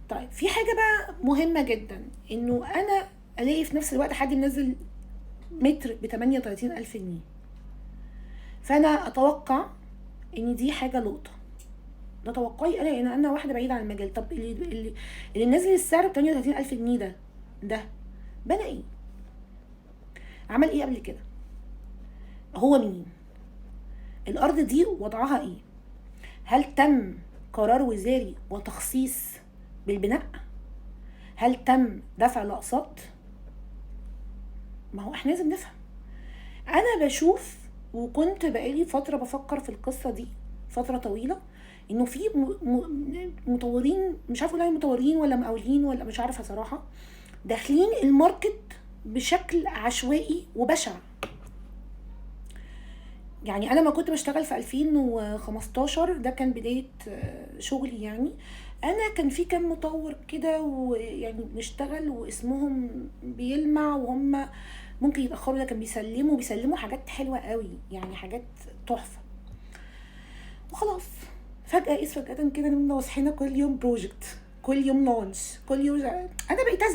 طيب في حاجه بقى مهمه جدا، انه انا الاقي في نفس الوقت حد منزل متر ب 38,000 جنيه، فانا اتوقع ان دي حاجه لقطه. ده توقعي انا، ان انا واحده بعيده عن المجال. طب اللي نازل السعر ب 38,000 جنيه ده بنى ايه؟ عمل ايه قبل كده؟ هو مين؟ الارض دي وضعها ايه؟ هل تم قرار وزاري وتخصيص بالبناء؟ هل تم دفع الاقساط؟ ما هو احنا لازم نفهم. انا بشوف، وكنت بقالي فتره بفكر في القصه دي فتره طويله، انه في مطورين، مش عارفه اقول مطورين ولا مقاولين ولا مش عارفه صراحه، داخلين الماركت بشكل عشوائي وبشع. يعني انا ما كنت بشتغل في 2015، ده كان بدايه شغلي يعني. انا كان في كام مطور كده ويعني بنشتغل واسمهم بيلمع، وهم ممكن يتاخروا، ده كان بيسلموا حاجات حلوه قوي، يعني حاجات تحفه. وخلاص فجاه فجاه كده نمنا وصحينا كل يوم بروجكت، كل يوم لونش، كل يوم. انا بقيت ازهق.